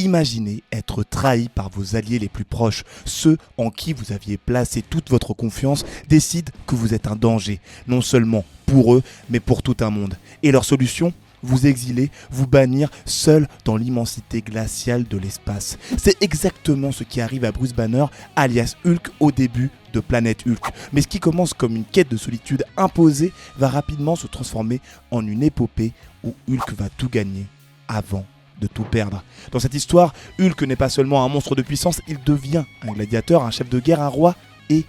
Imaginez être trahi par vos alliés les plus proches. Ceux en qui vous aviez placé toute votre confiance décident que vous êtes un danger, non seulement pour eux, mais pour tout un monde. Et leur solution ? Vous exiler, vous bannir seul dans l'immensité glaciale de l'espace. C'est exactement ce qui arrive à Bruce Banner, alias Hulk, au début de Planète Hulk. Mais ce qui commence comme une quête de solitude imposée va rapidement se transformer en une épopée où Hulk va tout gagner avant de tout perdre. Dans cette histoire, Hulk n'est pas seulement un monstre de puissance, il devient un gladiateur, un chef de guerre, un roi et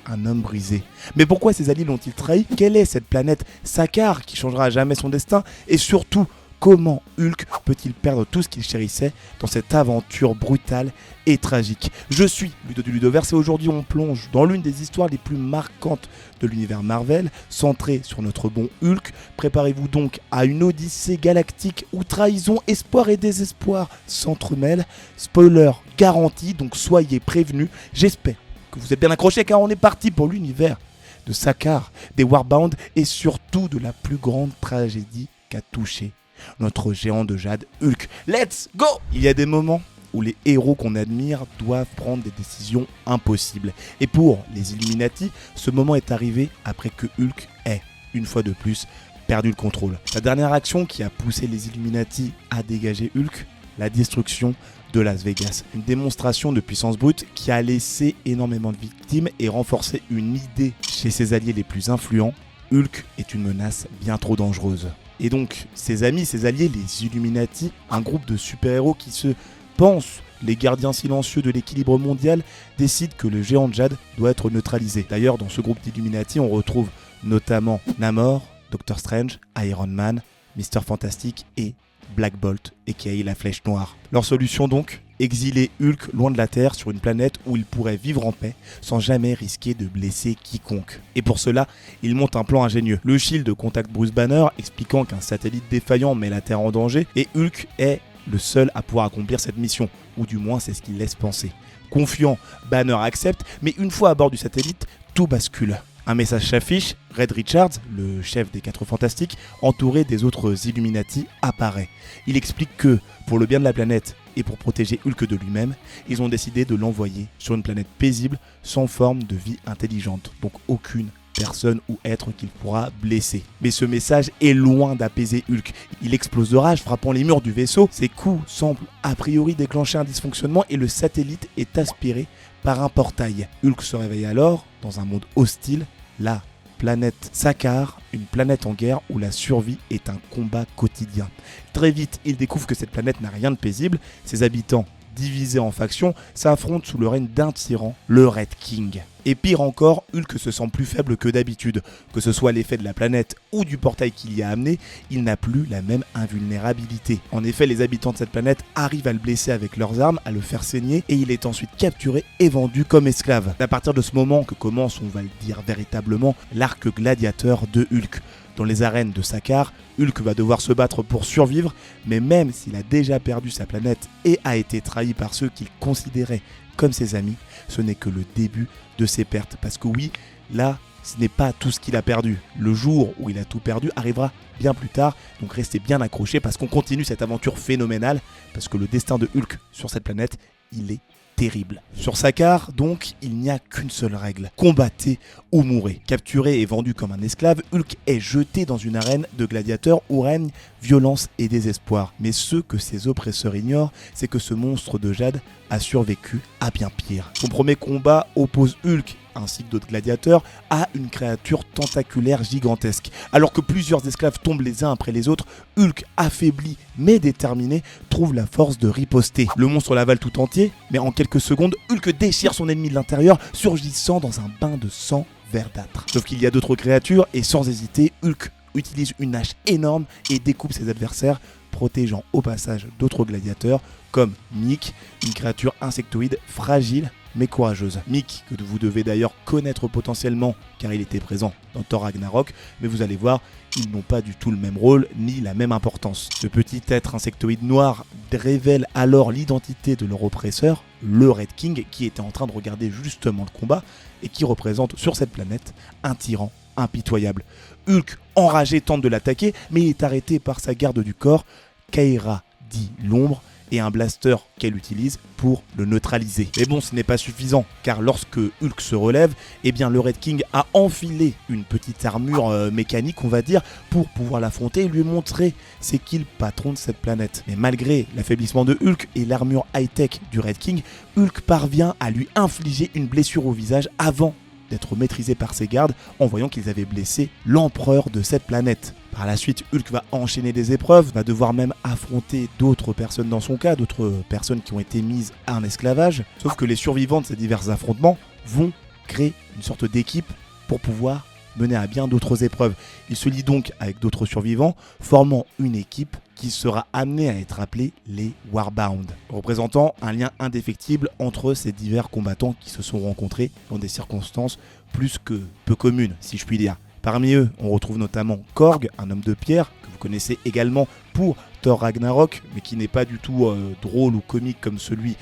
un homme brisé. Mais pourquoi ses alliés l'ont-ils trahi ? Quelle est cette planète Sakaar qui changera à jamais son destin ? Et surtout, comment Hulk peut-il perdre tout ce qu'il chérissait dans cette aventure brutale et tragique ? Je suis Ludo du Ludoverse et aujourd'hui on plonge dans l'une des histoires les plus marquantes de l'univers Marvel, centrée sur notre bon Hulk. Préparez-vous donc à une odyssée galactique où trahison, espoir et désespoir s'entremêlent. Spoiler garanti, donc soyez prévenus. J'espère que vous êtes bien accrochés car on est parti pour l'univers de Sakaar, des Warbound et surtout de la plus grande tragédie qu'a touché notre géant de jade Hulk. Let's go! Il y a des moments où les héros qu'on admire doivent prendre des décisions impossibles. Et pour les Illuminati, ce moment est arrivé après que Hulk ait, une fois de plus, perdu le contrôle. La dernière action qui a poussé les Illuminati à dégager Hulk, la destruction de Las Vegas. Une démonstration de puissance brute qui a laissé énormément de victimes et renforcé une idée chez ses alliés les plus influents. Hulk est une menace bien trop dangereuse. Et donc, ses amis, ses alliés, les Illuminati, un groupe de super-héros qui se pensent les gardiens silencieux de l'équilibre mondial, décident que le géant de jade doit être neutralisé. D'ailleurs, dans ce groupe d'Illuminati, on retrouve notamment Namor, Doctor Strange, Iron Man, Mr. Fantastic et Black Bolt, aka la Flèche Noire. Leur solution donc ? Exiler Hulk loin de la Terre sur une planète où il pourrait vivre en paix sans jamais risquer de blesser quiconque. Et pour cela, ils montent un plan ingénieux. Le Shield contacte Bruce Banner expliquant qu'un satellite défaillant met la Terre en danger et Hulk est le seul à pouvoir accomplir cette mission, ou du moins c'est ce qu'il laisse penser. Confiant, Banner accepte, mais une fois à bord du satellite, tout bascule. Un message s'affiche, Reed Richards, le chef des 4 Fantastiques, entouré des autres Illuminati, apparaît. Il explique que, pour le bien de la planète et pour protéger Hulk de lui-même, ils ont décidé de l'envoyer sur une planète paisible, sans forme de vie intelligente, donc aucune personne ou être qu'il pourra blesser. Mais ce message est loin d'apaiser Hulk. Il explose de rage, frappant les murs du vaisseau. Ses coups semblent a priori déclencher un dysfonctionnement et le satellite est aspiré par un portail. Hulk se réveille alors dans un monde hostile, la planète Sakaar, une planète en guerre où la survie est un combat quotidien. Très vite, il découvre que cette planète n'a rien de paisible. Ses habitants, divisés en factions, s'affrontent sous le règne d'un tyran, le Red King. Et pire encore, Hulk se sent plus faible que d'habitude. Que ce soit l'effet de la planète ou du portail qui l'y a amené, il n'a plus la même invulnérabilité. En effet, les habitants de cette planète arrivent à le blesser avec leurs armes, à le faire saigner, et il est ensuite capturé et vendu comme esclave. C'est à partir de ce moment que commence, on va le dire véritablement, l'arc gladiateur de Hulk. Dans les arènes de Sakaar, Hulk va devoir se battre pour survivre, mais même s'il a déjà perdu sa planète et a été trahi par ceux qu'il considérait comme ses amis, ce n'est que le début de ses pertes. Parce que oui, là, ce n'est pas tout ce qu'il a perdu. Le jour où il a tout perdu arrivera bien plus tard, donc restez bien accrochés parce qu'on continue cette aventure phénoménale, parce que le destin de Hulk sur cette planète, il est terrible. Sur Sakaar, donc, il n'y a qu'une seule règle, combattez ou mourrez. Capturé et vendu comme un esclave, Hulk est jeté dans une arène de gladiateurs où règne violence et désespoir. Mais ce que ses oppresseurs ignorent, c'est que ce monstre de jade a survécu à bien pire. Son premier combat oppose Hulk ainsi que d'autres gladiateurs, à une créature tentaculaire gigantesque. Alors que plusieurs esclaves tombent les uns après les autres, Hulk, affaibli mais déterminé, trouve la force de riposter. Le monstre l'avale tout entier, mais en quelques secondes, Hulk déchire son ennemi de l'intérieur, surgissant dans un bain de sang verdâtre. Sauf qu'il y a d'autres créatures, et sans hésiter, Hulk utilise une hache énorme et découpe ses adversaires, protégeant au passage d'autres gladiateurs, comme Mick, une créature insectoïde fragile mais courageuse. Mick, que vous devez d'ailleurs connaître potentiellement car il était présent dans Thor Ragnarok, mais vous allez voir, ils n'ont pas du tout le même rôle ni la même importance. Ce petit être insectoïde noir révèle alors l'identité de leur oppresseur, le Red King, qui était en train de regarder justement le combat et qui représente sur cette planète un tyran impitoyable. Hulk, enragé, tente de l'attaquer, mais il est arrêté par sa garde du corps, Kaira, dit l'ombre, et un blaster qu'elle utilise pour le neutraliser. Mais bon, ce n'est pas suffisant, car lorsque Hulk se relève, eh bien le Red King a enfilé une petite armure mécanique, on va dire, pour pouvoir l'affronter et lui montrer c'est qui le patron de cette planète. Mais malgré l'affaiblissement de Hulk et l'armure high-tech du Red King, Hulk parvient à lui infliger une blessure au visage avant d'être maîtrisé par ses gardes en voyant qu'ils avaient blessé l'empereur de cette planète. Par la suite, Hulk va enchaîner des épreuves, va devoir même affronter d'autres personnes dans son cas, d'autres personnes qui ont été mises en esclavage. Sauf que les survivants de ces divers affrontements vont créer une sorte d'équipe pour pouvoir mener à bien d'autres épreuves. Il se lie donc avec d'autres survivants, formant une équipe qui sera amenée à être appelée les Warbound, représentant un lien indéfectible entre ces divers combattants qui se sont rencontrés dans des circonstances plus que peu communes, si je puis dire. Parmi eux, on retrouve notamment Korg, un homme de pierre, que vous connaissez également pour Thor Ragnarok, mais qui n'est pas du tout drôle ou comique comme celui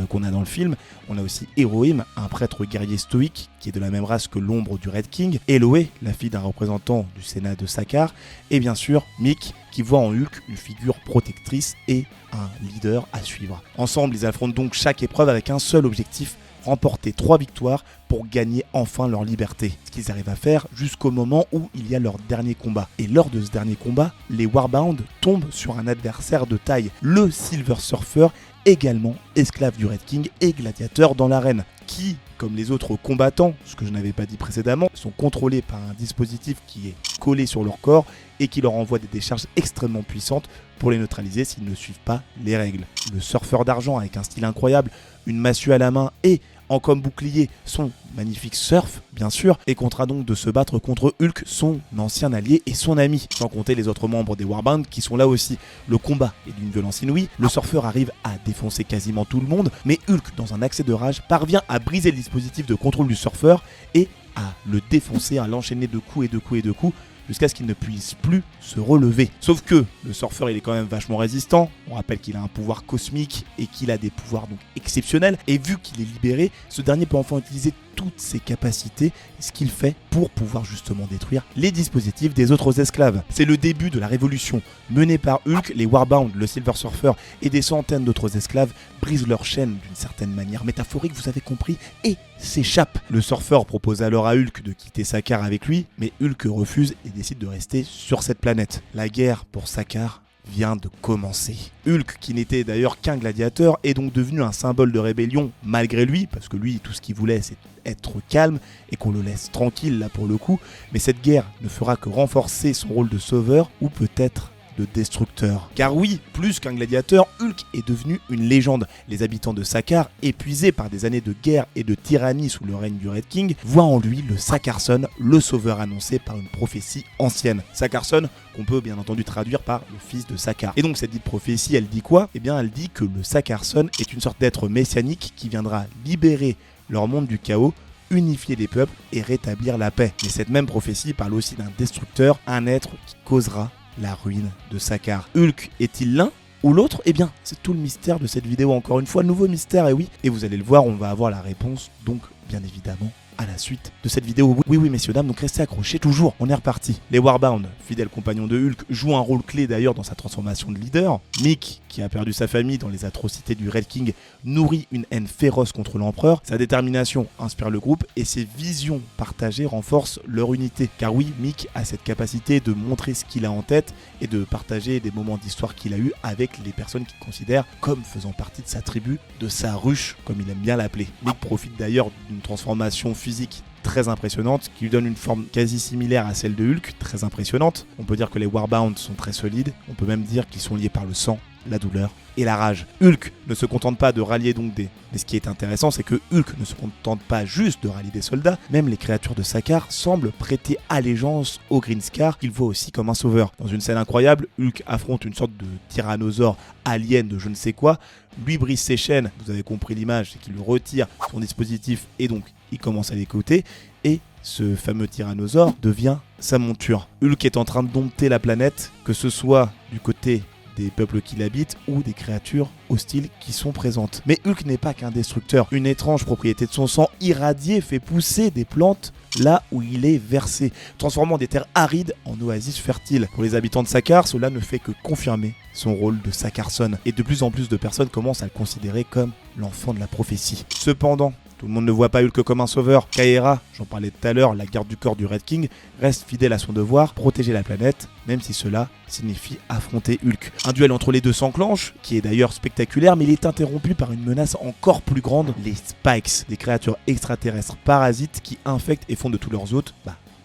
qu'on a dans le film. On a aussi Erohim, un prêtre guerrier stoïque, qui est de la même race que l'ombre du Red King, Eloé, la fille d'un représentant du Sénat de Sakaar, et bien sûr Mick, qui voit en Hulk une figure protectrice et un leader à suivre. Ensemble, ils affrontent donc chaque épreuve avec un seul objectif, remporter 3 victoires pour gagner enfin leur liberté. Ce qu'ils arrivent à faire jusqu'au moment où il y a leur dernier combat. Et lors de ce dernier combat, les Warbound tombent sur un adversaire de taille, le Silver Surfer, également esclave du Red King et gladiateur dans l'arène, qui, comme les autres combattants, ce que je n'avais pas dit précédemment, sont contrôlés par un dispositif qui est collé sur leur corps et qui leur envoie des décharges extrêmement puissantes pour les neutraliser s'ils ne suivent pas les règles. Le surfeur d'argent avec un style incroyable, une massue à la main et en comme bouclier son magnifique surf, bien sûr, et comptera donc de se battre contre Hulk, son ancien allié et son ami, sans compter les autres membres des Warbound qui sont là aussi. Le combat est d'une violence inouïe, le surfeur arrive à défoncer quasiment tout le monde, mais Hulk, dans un accès de rage, parvient à briser le dispositif de contrôle du surfeur et à le défoncer, à l'enchaîner de coups et de coups et de coups, jusqu'à ce qu'il ne puisse plus se relever. Sauf que le surfeur, il est quand même vachement résistant. On rappelle qu'il a un pouvoir cosmique et qu'il a des pouvoirs donc exceptionnels. Et vu qu'il est libéré, ce dernier peut enfin utiliser toutes ses capacités, ce qu'il fait pour pouvoir justement détruire les dispositifs des autres esclaves. C'est le début de la révolution. Menée par Hulk, les Warbound, le Silver Surfer et des centaines d'autres esclaves brisent leur chaîne d'une certaine manière métaphorique, vous avez compris, et s'échappent. Le surfeur propose alors à Hulk de quitter Sakaar avec lui, mais Hulk refuse et décide de rester sur cette planète. La guerre pour Sakaar vient de commencer. Hulk, qui n'était d'ailleurs qu'un gladiateur, est donc devenu un symbole de rébellion malgré lui, parce que lui, tout ce qu'il voulait, c'est être calme et qu'on le laisse tranquille là pour le coup, mais cette guerre ne fera que renforcer son rôle de sauveur ou peut-être de destructeur. Car oui, plus qu'un gladiateur, Hulk est devenu une légende. Les habitants de Sakaar, épuisés par des années de guerre et de tyrannie sous le règne du Red King, voient en lui le Sakaarson, le sauveur annoncé par une prophétie ancienne. Sakaarson, qu'on peut bien entendu traduire par le fils de Sakaar. Et donc cette dite prophétie, elle dit quoi ? Eh bien elle dit que le Sakaarson est une sorte d'être messianique qui viendra libérer leur monde du chaos, unifier les peuples et rétablir la paix. Mais cette même prophétie parle aussi d'un destructeur, un être qui causera la ruine de Sakaar. Hulk est-il l'un ou l'autre ? Eh bien, c'est tout le mystère de cette vidéo, encore une fois, nouveau mystère, et oui, et vous allez le voir, on va avoir la réponse, donc bien évidemment, à la suite de cette vidéo. Oui, messieurs, dames, donc restez accrochés, toujours, on est reparti. Les Warbound, fidèles compagnons de Hulk, jouent un rôle clé d'ailleurs dans sa transformation de leader. Mick, qui a perdu sa famille dans les atrocités du Red King, nourrit une haine féroce contre l'empereur. Sa détermination inspire le groupe et ses visions partagées renforcent leur unité. Car oui, Mick a cette capacité de montrer ce qu'il a en tête et de partager des moments d'histoire qu'il a eu avec les personnes qu'il considère comme faisant partie de sa tribu, de sa ruche, comme il aime bien l'appeler. Mick profite d'ailleurs d'une transformation physique très impressionnante, qui lui donne une forme quasi similaire à celle de Hulk, très impressionnante. On peut dire que les Warbound sont très solides, on peut même dire qu'ils sont liés par le sang, la douleur et la rage. Hulk ne se contente pas de rallier donc des... Mais ce qui est intéressant, c'est que Hulk ne se contente pas juste de rallier des soldats, même les créatures de Sakaar semblent prêter allégeance au Green Scar, qu'il voit aussi comme un sauveur. Dans une scène incroyable, Hulk affronte une sorte de tyrannosaure alien de je ne sais quoi, lui brise ses chaînes, vous avez compris l'image, c'est qu'il lui retire son dispositif et donc il commence à l'écouter, et ce fameux tyrannosaure devient sa monture. Hulk est en train de dompter la planète, que ce soit du côté des peuples qui l'habitent ou des créatures hostiles qui sont présentes. Mais Hulk n'est pas qu'un destructeur. Une étrange propriété de son sang irradié fait pousser des plantes là où il est versé, transformant des terres arides en oasis fertiles. Pour les habitants de Sakaar, cela ne fait que confirmer son rôle de Sakaarson. Et de plus en plus de personnes commencent à le considérer comme l'enfant de la prophétie. Cependant, tout le monde ne voit pas Hulk comme un sauveur. Kaera, j'en parlais tout à l'heure, la garde du corps du Red King, reste fidèle à son devoir, protéger la planète, même si cela signifie affronter Hulk. Un duel entre les deux s'enclenche, qui est d'ailleurs spectaculaire, mais il est interrompu par une menace encore plus grande, les Spikes, des créatures extraterrestres parasites qui infectent et font de tous leurs hôtes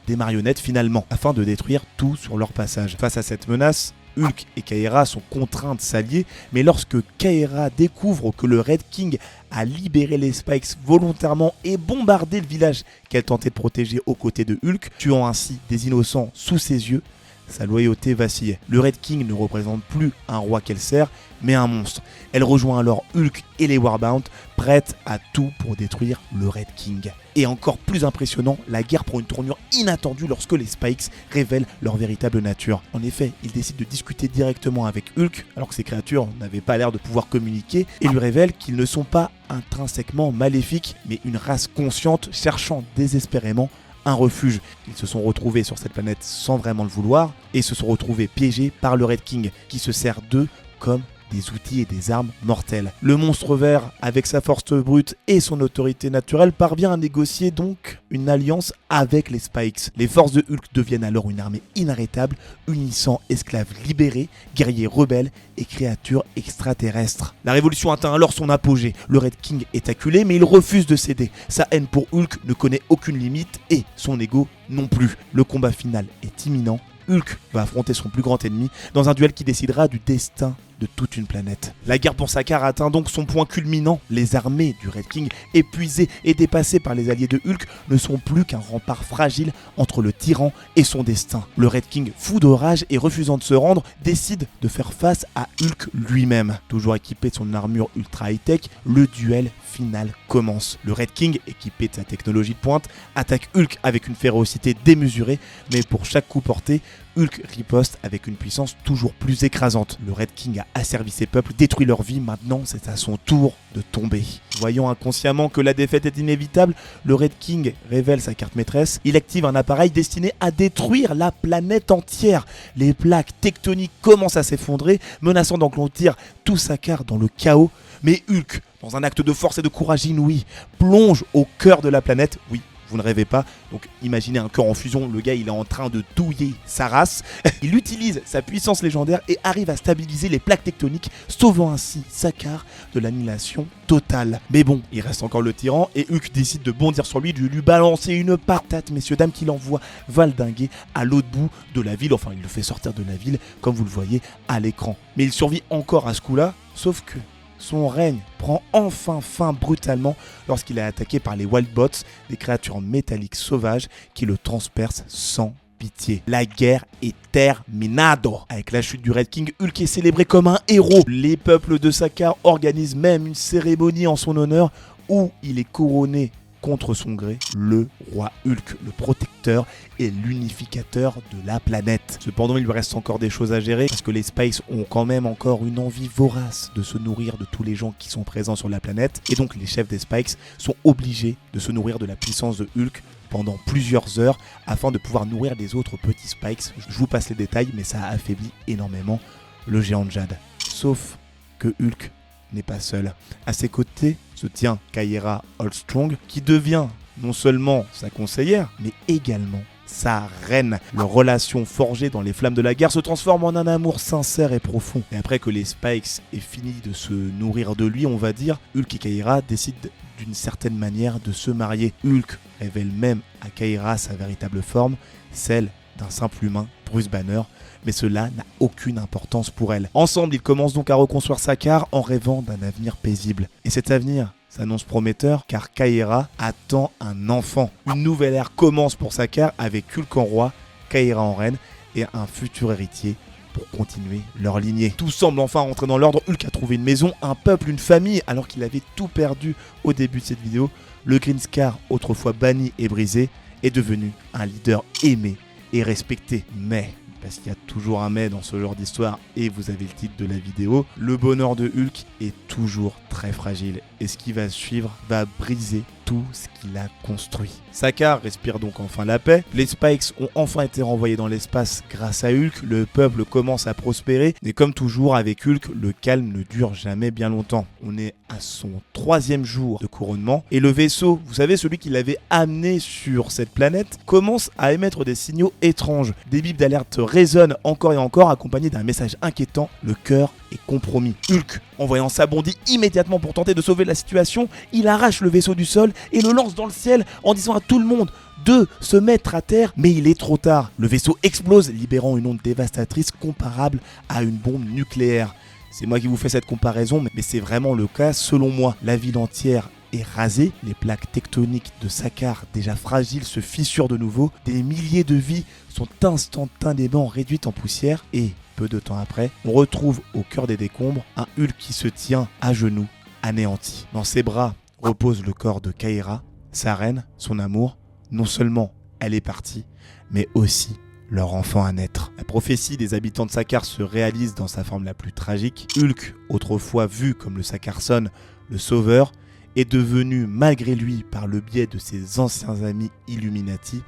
des marionnettes finalement, afin de détruire tout sur leur passage. Face à cette menace, Hulk et Kaera sont contraints de s'allier, mais lorsque Kaera découvre que le Red King a libéré les Spikes volontairement et bombardé le village qu'elle tentait de protéger aux côtés de Hulk, tuant ainsi des innocents sous ses yeux, sa loyauté vacillait. Le Red King ne représente plus un roi qu'elle sert, mais un monstre. Elle rejoint alors Hulk et les Warbound, prêtes à tout pour détruire le Red King. Et encore plus impressionnant, la guerre prend une tournure inattendue lorsque les Spikes révèlent leur véritable nature. En effet, ils décident de discuter directement avec Hulk, alors que ces créatures n'avaient pas l'air de pouvoir communiquer, et lui révèlent qu'ils ne sont pas intrinsèquement maléfiques, mais une race consciente cherchant désespérément un refuge. Ils se sont retrouvés sur cette planète sans vraiment le vouloir, et se sont retrouvés piégés par le Red King, qui se sert d'eux comme des outils et des armes mortelles. Le monstre vert, avec sa force brute et son autorité naturelle, parvient à négocier donc une alliance avec les Spikes. Les forces de Hulk deviennent alors une armée inarrêtable, unissant esclaves libérés, guerriers rebelles et créatures extraterrestres. La révolution atteint alors son apogée. Le Red King est acculé, mais il refuse de céder. Sa haine pour Hulk ne connaît aucune limite et son ego non plus. Le combat final est imminent. Hulk va affronter son plus grand ennemi dans un duel qui décidera du destin de toute une planète. La guerre pour Sakaar atteint donc son point culminant. Les armées du Red King, épuisées et dépassées par les alliés de Hulk, ne sont plus qu'un rempart fragile entre le tyran et son destin. Le Red King, fou de rage et refusant de se rendre, décide de faire face à Hulk lui-même. Toujours équipé de son armure ultra high-tech, le duel final commence. Le Red King, équipé de sa technologie de pointe, attaque Hulk avec une férocité démesurée, mais pour chaque coup porté, Hulk riposte avec une puissance toujours plus écrasante. Le Red King a asservi ses peuples, détruit leur vie, maintenant c'est à son tour de tomber. Voyant inconsciemment que la défaite est inévitable, le Red King révèle sa carte maîtresse. Il active un appareil destiné à détruire la planète entière. Les plaques tectoniques commencent à s'effondrer, menaçant d'engloutir tout Sakaar dans le chaos. Mais Hulk, dans un acte de force et de courage inouï, plonge au cœur de la planète. Oui, vous ne rêvez pas, donc imaginez un cœur en fusion, le gars il est en train de douiller sa race. Il utilise sa puissance légendaire et arrive à stabiliser les plaques tectoniques, sauvant ainsi Sakaar de l'annihilation totale. Mais bon, il reste encore le tyran et Hulk décide de bondir sur lui, de lui balancer une patate, messieurs dames, qu'il envoie valdinguer à l'autre bout de la ville. Enfin, il le fait sortir de la ville, comme vous le voyez à l'écran. Mais il survit encore à ce coup-là, sauf que son règne prend enfin fin brutalement lorsqu'il est attaqué par les Wildbots, des créatures métalliques sauvages qui le transpercent sans pitié. La guerre est terminado. Avec la chute du Red King, Hulk est célébré comme un héros. Les peuples de Sakaar organisent même une cérémonie en son honneur où il est couronné contre son gré, le roi Hulk, le protecteur et l'unificateur de la planète. Cependant, il lui reste encore des choses à gérer parce que les Spikes ont quand même encore une envie vorace de se nourrir de tous les gens qui sont présents sur la planète. Et donc les chefs des Spikes sont obligés de se nourrir de la puissance de Hulk pendant plusieurs heures afin de pouvoir nourrir les autres petits Spikes. Je vous passe les détails, mais ça a affaibli énormément le géant de Jade. Sauf que Hulk n'est pas seul. À ses côtés se tient Kaera Allstrong, qui devient non seulement sa conseillère, mais également sa reine. Leur relation forgée dans les flammes de la guerre se transforme en un amour sincère et profond. Et après que les Spikes aient fini de se nourrir de lui, on va dire, Hulk et Kaera décident d'une certaine manière de se marier. Hulk révèle même à Kaera sa véritable forme, celle d'un simple humain, Bruce Banner, mais cela n'a aucune importance pour elle. Ensemble, ils commencent donc à reconstruire Sakaar en rêvant d'un avenir paisible. Et cet avenir s'annonce prometteur car Kaera attend un enfant. Une nouvelle ère commence pour Sakaar avec Hulk en roi, Kaera en reine et un futur héritier pour continuer leur lignée. Tout semble enfin rentrer dans l'ordre. Hulk a trouvé une maison, un peuple, une famille, alors qu'il avait tout perdu au début de cette vidéo. Le Green Scar, autrefois banni et brisé, est devenu un leader aimé et respecté. Mais parce qu'il y a toujours un mais dans ce genre d'histoire et vous avez le titre de la vidéo, le bonheur de Hulk est toujours très fragile et ce qui va suivre va briser tout ce qu'il a construit. Sakaar respire donc enfin la paix, les Spikes ont enfin été renvoyés dans l'espace grâce à Hulk, le peuple commence à prospérer, mais comme toujours avec Hulk, le calme ne dure jamais bien longtemps. On est à son 3e jour de couronnement et le vaisseau, vous savez celui qui l'avait amené sur cette planète, commence à émettre des signaux étranges. Des bips d'alerte résonnent encore et encore accompagnés d'un message inquiétant, le cœur est compromis. Hulk, en voyant ça, bondit immédiatement pour tenter de sauver la situation, il arrache le vaisseau du sol et le lance dans le ciel en disant à tout le monde de se mettre à terre, mais il est trop tard. Le vaisseau explose, libérant une onde dévastatrice comparable à une bombe nucléaire. C'est moi qui vous fais cette comparaison, mais c'est vraiment le cas selon moi. La ville entière est rasée, les plaques tectoniques de Sakaar déjà fragiles se fissurent de nouveau, des milliers de vies sont instantanément réduites en poussière et, peu de temps après, on retrouve au cœur des décombres un Hulk qui se tient à genoux, anéanti. Dans ses bras repose le corps de Kaira, sa reine, son amour. Non seulement elle est partie, mais aussi leur enfant à naître. La prophétie des habitants de Sakaar se réalise dans sa forme la plus tragique. Hulk, autrefois vu comme le Sakaarson, le sauveur, est devenu malgré lui, par le biais de ses anciens amis Illuminati,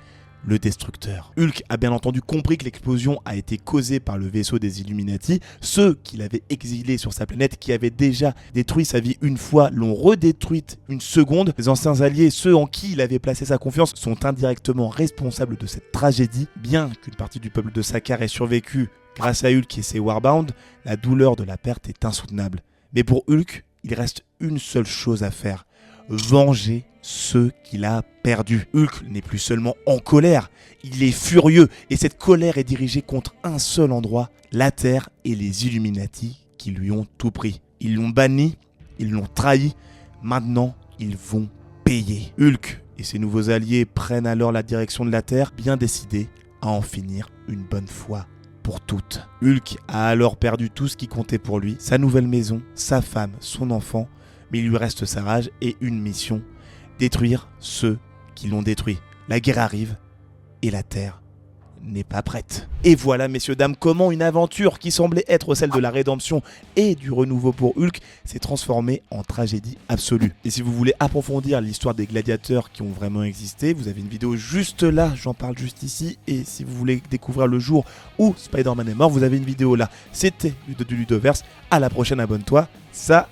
le destructeur. Hulk a bien entendu compris que l'explosion a été causée par le vaisseau des Illuminati. Ceux qui l'avaient exilé sur sa planète, qui avaient déjà détruit sa vie une fois, l'ont redétruite une seconde. Les anciens alliés, ceux en qui il avait placé sa confiance, sont indirectement responsables de cette tragédie. Bien qu'une partie du peuple de Sakaar ait survécu grâce à Hulk et ses Warbound, la douleur de la perte est insoutenable. Mais pour Hulk, il reste une seule chose à faire: venger ceux qu'il a perdus. Hulk n'est plus seulement en colère, il est furieux et cette colère est dirigée contre un seul endroit, la Terre et les Illuminati qui lui ont tout pris. Ils l'ont banni, ils l'ont trahi, maintenant ils vont payer. Hulk et ses nouveaux alliés prennent alors la direction de la Terre, bien décidés à en finir une bonne fois pour toutes. Hulk a alors perdu tout ce qui comptait pour lui, sa nouvelle maison, sa femme, son enfant, mais il lui reste sa rage et une mission: détruire ceux qui l'ont détruit. La guerre arrive et la Terre n'est pas prête. Et voilà, messieurs, dames, comment une aventure qui semblait être celle de la rédemption et du renouveau pour Hulk s'est transformée en tragédie absolue. Et si vous voulez approfondir l'histoire des gladiateurs qui ont vraiment existé, vous avez une vidéo juste là, j'en parle juste ici. Et si vous voulez découvrir le jour où Spider-Man est mort, vous avez une vidéo là. C'était Ludo du Ludoverse. À la prochaine, abonne-toi. Salut!